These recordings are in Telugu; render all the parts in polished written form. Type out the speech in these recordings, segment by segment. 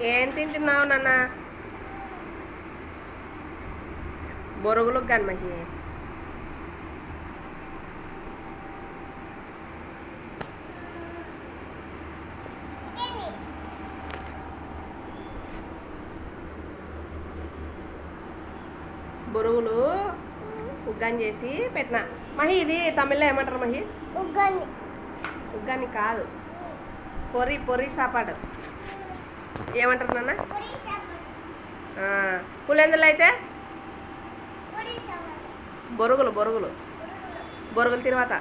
ఏం తింటున్నావు నాన్న? బొరుగులు కానీ మహి. బొరుగులు ఉగ్గాని చేసి పెట్టిన. మహి ఇది తమిళ్లో ఏమంటారు మహి? ఉగ్గాని. ఉగ్గాని కాదు, పొరి పొరి సాపాడు ఏమంటారు నాన్న? పులిందులు అయితే బొరుగులు బొరుగులు బొరుగులు తర్వాత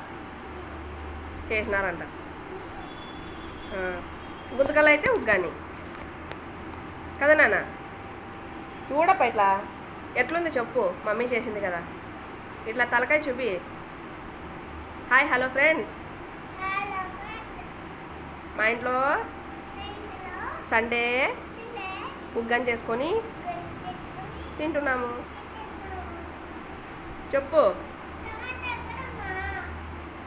చేసినారంట. గుంతకలు అయితే ఉగ్గాని కదా నాన్న? చూడప్ప ఇట్లా ఎట్లుంది చెప్పు. మమ్మీ చేసింది కదా, ఇట్లా తలకాయ చూపి. హాయ్ హలో ఫ్రెండ్స్, మా ఇంట్లో సండే ఉగ్గాని చేసుకొని తింటున్నాము. చెప్పు.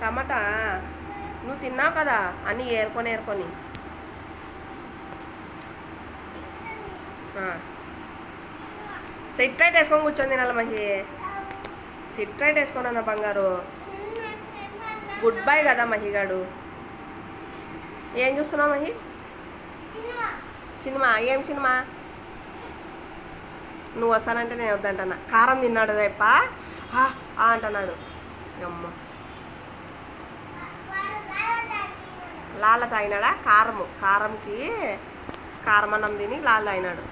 టమాటా నువ్వు తిన్నావు కదా అన్నీ ఏరుకొని సిట్ రైట్ వేసుకొని కూర్చొని తినాలి మహి. సిట్ రైట్ వేసుకున్నా బంగారు. గుడ్ బై కదా మహిగాడు. ఏం చూస్తున్నావు మహి? సినిమా. ఏం సినిమా? నువ్వు వస్తానంటే నేను వద్దంటున్నా. కారం తిన్నాడు తప్ప అంటున్నాడు. అమ్మ లాల తాగినాడా? కారంకి కారం అన్నం తిని లాల తాగినాడు.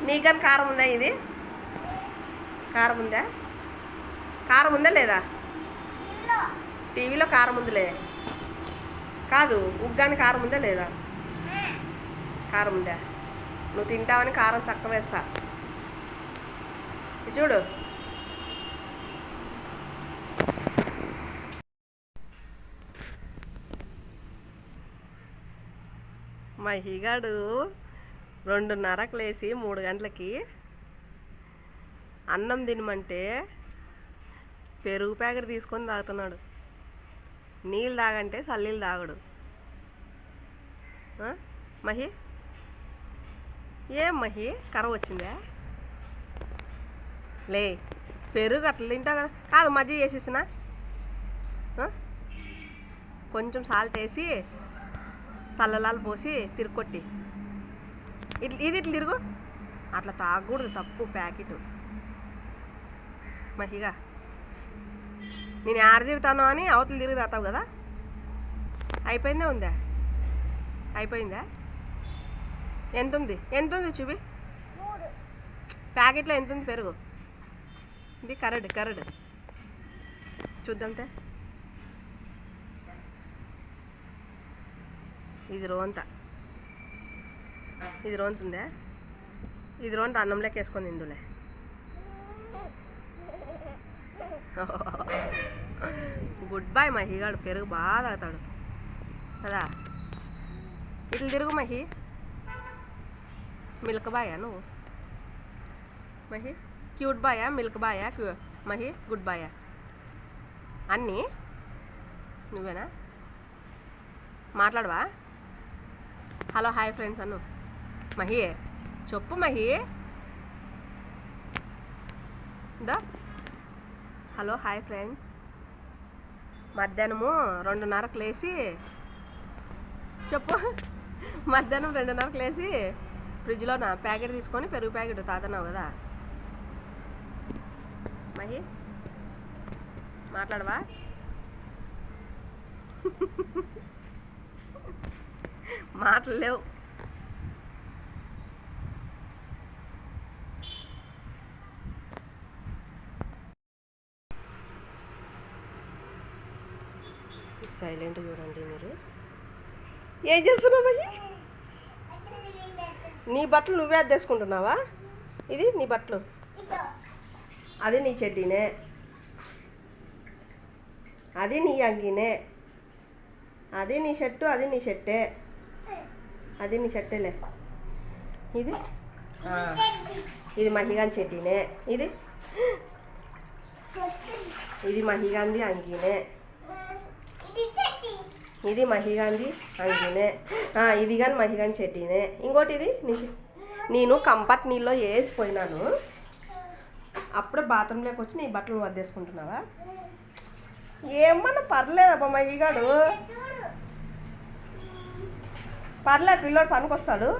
నీకని కారం ఉందా? ఇది కారం ఉందా? కారం ఉందా లేదా? టీవీలో కారం ఉందిలే. కాదు, ఉగ్గాని కారం ఉందా లేదా? కారం ఉందా? నువ్వు తింటావని కారం తక్కువ వేస్తా. చూడు. మహిగాడు 2:30కి లేచి 3 గంటలకి అన్నం తినమంటే పెరుగు ప్యాకెట్ తీసుకొని తాగుతున్నాడు. నీళ్ళు తాగంటే చల్లీళ్ళు తాగడు. మహి ఏం మహి కర్ర వచ్చిందా? లే, పెరుగు అట్లా తింటావు కదా. కాదు, మజ్జిగ చేసేసిన కొంచెం సాల్ట్ వేసి చల్లలాలు పోసి తిరుక్కొట్టి ఇది ఇట్లా తిరుగు. అట్లా తాగకూడదు, తప్పు. ప్యాకెట్ మహిగా నేను ఆడ తిరుగుతాను అని అవతలు తిరిగి తాతావు కదా. అయిపోయిందే ఉందా? అయిపోయిందా? ఎంత ఉంది చూపి. ప్యాకెట్లో ఎంత ఉంది పెరుగు? ఇది కరడ్ చూద్దాంతే. ఇది రోంతా ఉందా? ఇది రోంత అన్నంలోకి వేసుకొని ఇందులే. Good bye మహిగాడు. పెరుగు బాగా తాగుతాడు కదా. ఇట్లా తిరుగు మహి. మిల్క్ బాయా నువ్వు మహి? క్యూట్ బాయా? మిల్క్ బాయా? మహి గుడ్ బాయా? అన్నీ నువ్వేనా? మాట్లాడవా? హలో హాయ్ ఫ్రెండ్స్ అను మహి. చెప్పు మహి. దా హలో హాయ్ ఫ్రెండ్స్. మధ్యాహ్నము 2:30కి లేచి చెప్పు. మధ్యాహ్నం 2:30కి లేచి ఫ్రిడ్జ్లో నా ప్యాకెట్ తీసుకొని పెరుగు ప్యాకెట్ తాగుతున్నావు కదా మహి. మాట్లాడవా? మాటలు లేవు. సైలెంట్ చూడండి మీరు. ఏం చేస్తున్నావు మహి? నీ బట్టలు నువ్వే అద్దేసుకుంటున్నావా? ఇది నీ బట్టలు, అది నీ చెడ్డీనే, అది నీ అంగీనే, అది నీ షర్టు, అది నీ షర్టే, అది నీ షర్టేలే. ఇది మహిగాని చెడ్డీనే. ఇది మహిగాంది అంగీనే. ఇది మహిగాంది అంగినే, ఇది కానీ మహిగాని చెట్టినే. ఇంకోటి ఇది నేను కంపట్ నీళ్ళలో వేసిపోయినాను. అప్పుడే బాత్రూంలోకి వచ్చి నీ బట్టలు వద్దేసుకుంటున్నావా? ఏమన్నా పర్లేదబ్బా మహిగాడు, పర్లేదు, పిల్లోడు పనికొస్తాడు.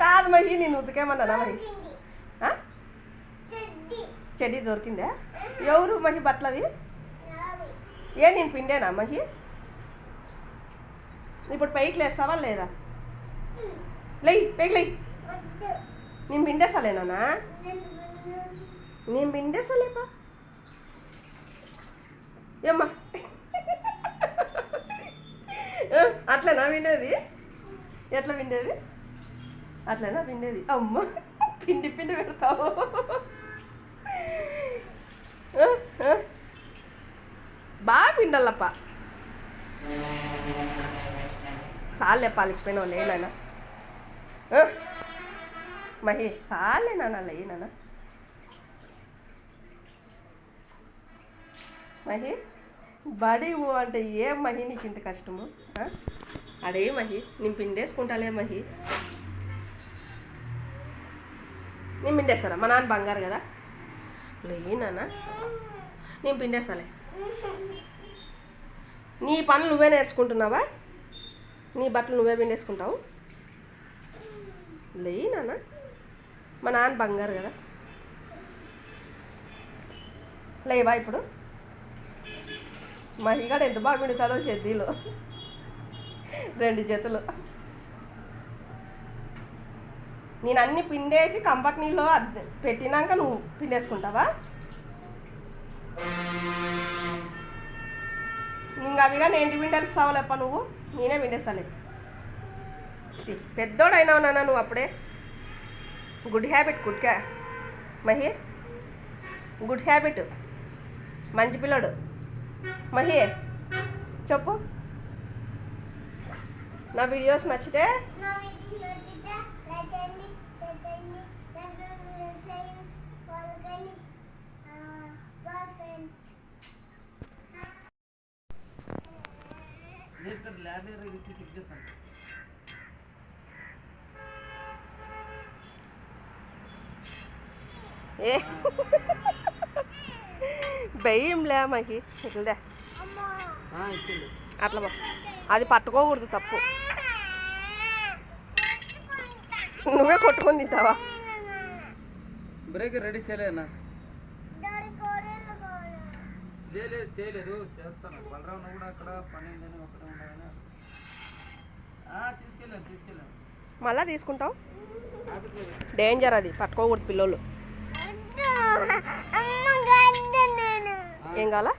కాదు మహి, నేను ఉతికేమన్నానా మహి? చెడ్డీ దొరికిందా? ఎవరు మహి బట్టలు అవి? నేను పిండేనా మహి? ఇప్పుడు పైకి లేస్తావా లేదా? పైకి నేను పిండేసాలేనా? నేను పిండేసాలేపా. ఏమ్మా అట్లనా పిండేది? ఎట్లా పిండేది? అట్లనా పిండేది? అమ్మ పిండి పెడతావు. బాగా పిండాలప్ప. సాల్లే పాలిసిపోయినావు లేనా మహి? సాల్లే నాన్న లేనా మహి? బడి అంటే ఏం మహి నీకు ఇంత కష్టము? అడే మహి, నేను పిండేసుకుంటాలే మహి. నేను పిండేస్తారా? మా నాన్న బంగారు కదా, లేనా నేను పిండేస్తాలే. నీ పనులు నువ్వే నేర్చుకుంటున్నావా? నీ బట్టలు నువ్వే పిండేసుకుంటావు? లేనా మా నాన్న బంగారు కదా, లేవా ఇప్పుడు? మహిగాడు ఎంత బాగా పిండుతాడో చెద్దీలో 2 జతలు. నేను అన్ని పిండేసి కంపట్ నీళ్ళు పెట్టినాక నువ్వు పిండేసుకుంటావా? ఇంకా అవిగా నేను పిండేస్తావులేప్ప నువ్వు, నేనే పిండేస్తాలే. పెద్దోడైనావు నాన్న నువ్వు అప్పుడే. Good habit Mahi, good habit, మంచి పిల్లడు మహి. చెప్పు, నా వీడియోస్ నచ్చితే భయంలే మహి, ఇట్లదే అట్లా అది పట్టుకోకూడదు, తప్పు. నువ్వే కొట్టుకొని తింటావా? బ్రేక్ రెడీ చేయలేనా? చేయలేదు, చేస్తాను. బలరావు కూడా అక్కడ పని ఉందని ఒకటే ఉండాలని తీసుకెళ్ళాను. మళ్ళా తీసుకుంటావు? డేంజర్, అది పట్టుకోకూడదు పిల్లోళ్ళు. ఏం కావాలా?